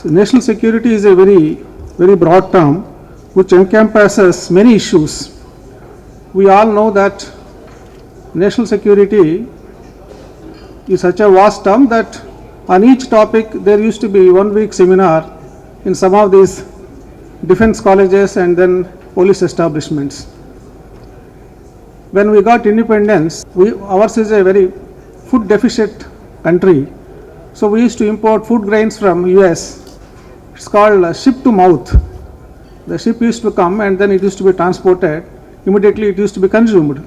So national security is a very broad term which encompasses many issues. We all know that national security is such a vast term that on each topic there used to be 1 week seminar in some of these defense colleges and then police establishments. When we got independence, ours is a very food deficit country. So we used to import food grains from US. It's called ship to mouth. The ship used to come and then it used to be transported. Immediately it used to be consumed.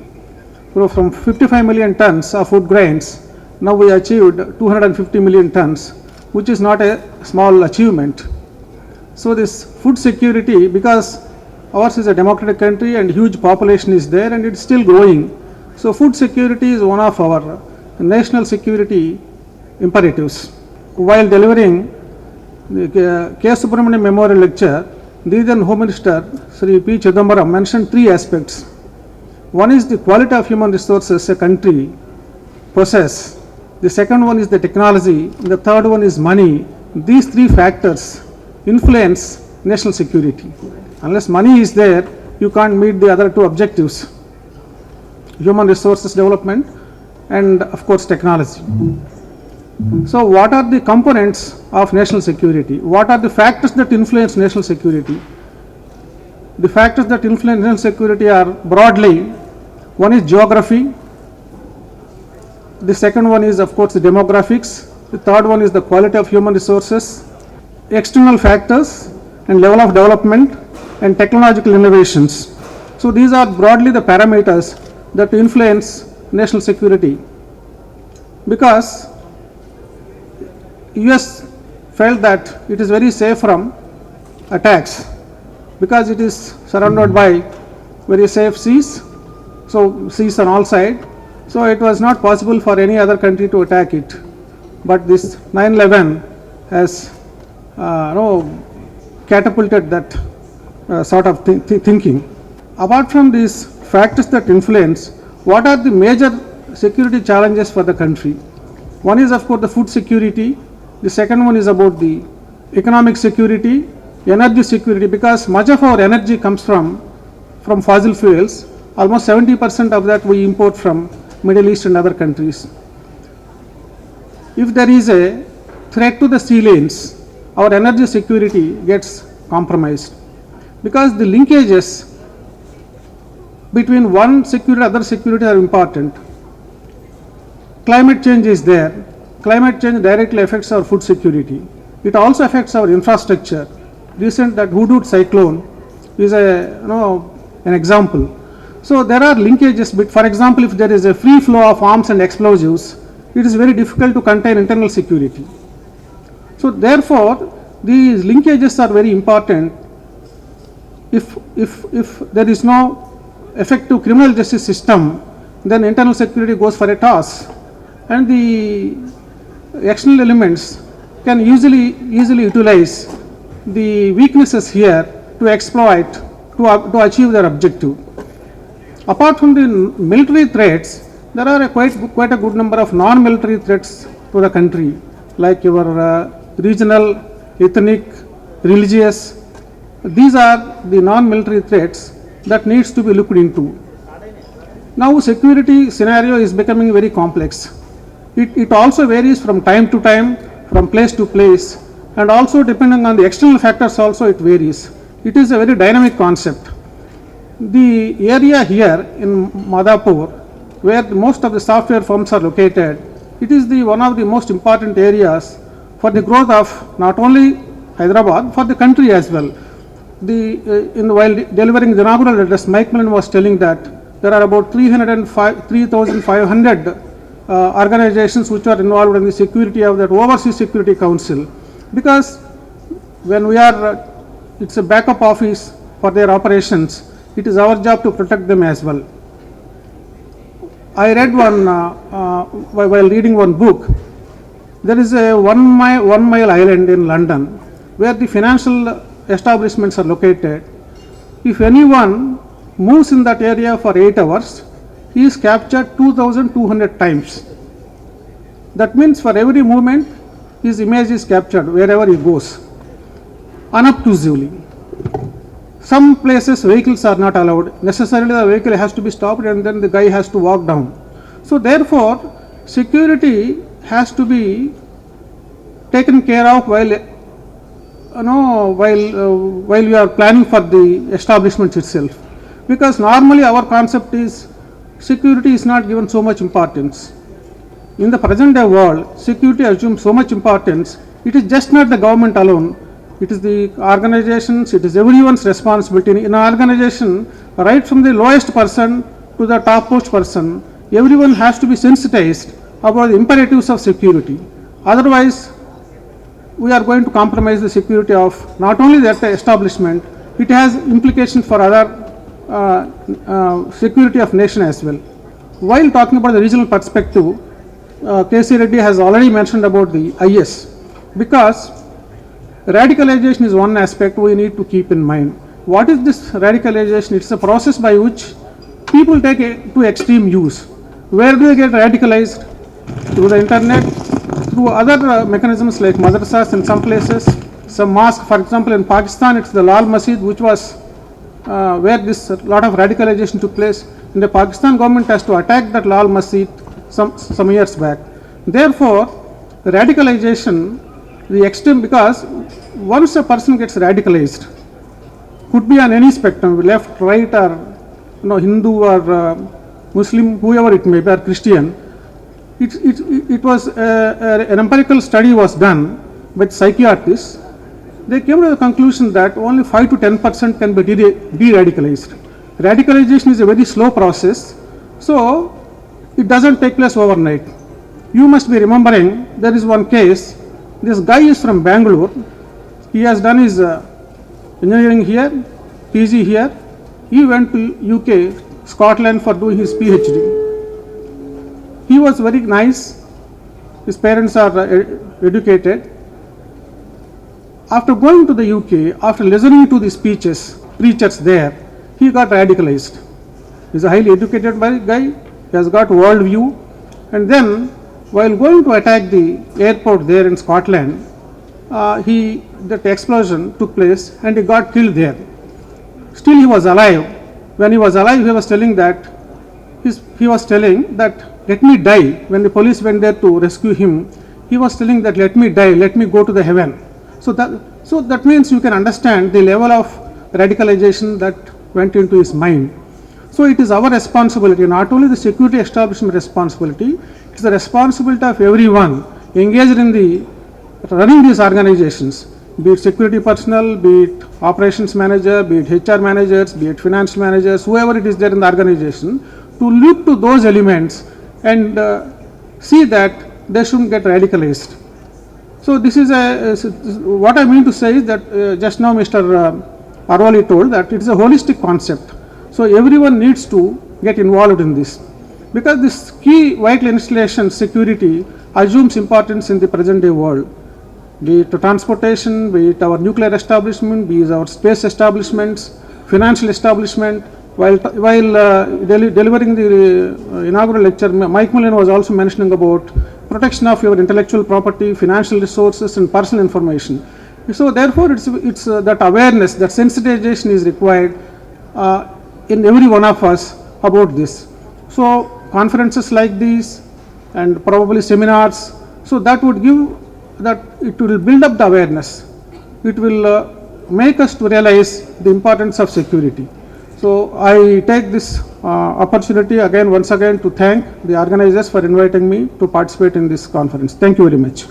So from 55 million tons of food grains, now we achieved 250 million tons, which is not a small achievement. So this food security, because ours is a democratic country and huge population is there and it's still growing. So food security is one of our national security imperatives. While delivering the K. Subramanian Memorial Lecture, the then Home Minister Sri P. Chidambaram mentioned 3 aspects. One is the quality of human resources a country possesses. The second one is the technology. The third one is money. These 3 factors influence national security. Unless money is there, you can't meet the other 2 objectives: human resources development and of course technology. So what are the components of national security? What are the factors that influence national security? The factors that influence national security are broadly, one is geography, the second one is of course the demographics, the third one is the quality of human resources, external factors and level of development and technological innovations. So these are broadly the parameters that influence national security. Because US felt that it is very safe from attacks because it is surrounded by very safe seas, so seas on all sides, so it was not possible for any other country to attack it. But this 9/11 has catapulted that sort of thinking. Apart from these factors that influence, what are the major security challenges for the country? One is of course the food security. The second one is about the economic security, energy security, because much of our energy comes from fossil fuels. Almost 70% of that we import from Middle East and other countries. If there is a threat to the sea lanes, our energy security gets compromised, because the linkages between one security and other security are important. Climate change is there. Climate change directly affects our food security. It also affects our infrastructure. Recent that Hudud cyclone is an example. So there are linkages. For example, if there is a free flow of arms and explosives, it is very difficult to contain internal security. So therefore, these linkages are very important. If there is no effective criminal justice system, then internal security goes for a toss, and the external elements can easily utilize the weaknesses here to exploit, to achieve their objective. Apart from the military threats, there are quite a good number of non-military threats to the country, like your regional, ethnic, religious. These are the non-military threats that needs to be looked into. Now security scenario is becoming very complex. It also varies from time to time, from place to place, and also depending on the external factors also it varies. It is a very dynamic concept. The area here in Madhapur, where most of the software firms are located, it is one of the most important areas for the growth of not only Hyderabad, for the country as well. While delivering the inaugural address, Mike Millen was telling that there are about 3,500 organizations which are involved in the security of that Overseas Security Council, because when it's a backup office for their operations, it is our job to protect them as well. I read while reading one book, there is a one mile island in London where the financial establishments are located. If anyone moves in that area for 8 hours, he is captured 2,200 times. That means for every movement, his image is captured wherever he goes. unobtrusively. Some places vehicles are not allowed. Necessarily the vehicle has to be stopped and then the guy has to walk down. So therefore, security has to be taken care of while while we are planning for the establishment itself. Because normally our concept is security is not given so much importance. In the present day world, security assumes so much importance. It is just not the government alone. It is the organizations, it is everyone's responsibility. In an organization, right from the lowest person to the topmost person, everyone has to be sensitized about the imperatives of security. Otherwise, we are going to compromise the security of not only that establishment, it has implications for other security of nation as well. While talking about the regional perspective, KC Reddy has already mentioned about the IS, because radicalization is one aspect we need to keep in mind. What is this radicalization? It's a process by which people take to extreme use. Where do they get radicalized? Through the internet, through other mechanisms like madrasas in some places, some mosque. For example, in Pakistan, it's the Lal Masjid, which was where this lot of radicalization took place. And the Pakistan government has to attack that Lal Masjid some years back. Therefore, radicalization, the extreme, because once a person gets radicalized, could be on any spectrum, left, right, or Hindu or Muslim, whoever it may be, or Christian. It was an empirical study was done by psychiatrists. They came to the conclusion that only 5 to 10% can be de-radicalized. Radicalization is a very slow process, so it doesn't take place overnight. You must be remembering there is one case. This guy is from Bangalore. He has done his engineering here, PG here. He went to UK, Scotland for doing his PhD. He was very nice. His parents are educated. After going to the UK, after listening to the speeches, preachers there, he got radicalized. He's a highly educated guy. He has got world view. And then, while going to attack the airport there in Scotland, that explosion took place and he got killed there. Still he was alive. When he was alive, he was telling that let me die. When the police went there to rescue him, he was telling that let me die, let me go to the heaven. So that means you can understand the level of radicalization that went into his mind. So it is our responsibility, not only the security establishment responsibility, it's the responsibility of everyone engaged in the running these organizations, be it security personnel, be it operations manager, be it HR managers, be it financial managers, whoever it is there in the organization, to look to those elements and see that they shouldn't get radicalized. So this is what I mean to say is that just now Mr. Arwali told that it is a holistic concept. So everyone needs to get involved in this, because this key vital installation security assumes importance in the present day world. Be it transportation, be it our nuclear establishment, be it our space establishments, financial establishment. While delivering the inaugural lecture, Mike Mullen was also mentioning about protection of your intellectual property, financial resources and personal information. So therefore, it's that awareness, that sensitization is required in every one of us about this. So conferences like these and probably seminars, so that would give, that it will build up the awareness. It will make us to realize the importance of security. So I take this opportunity once again to thank the organizers for inviting me to participate in this conference. Thank you very much.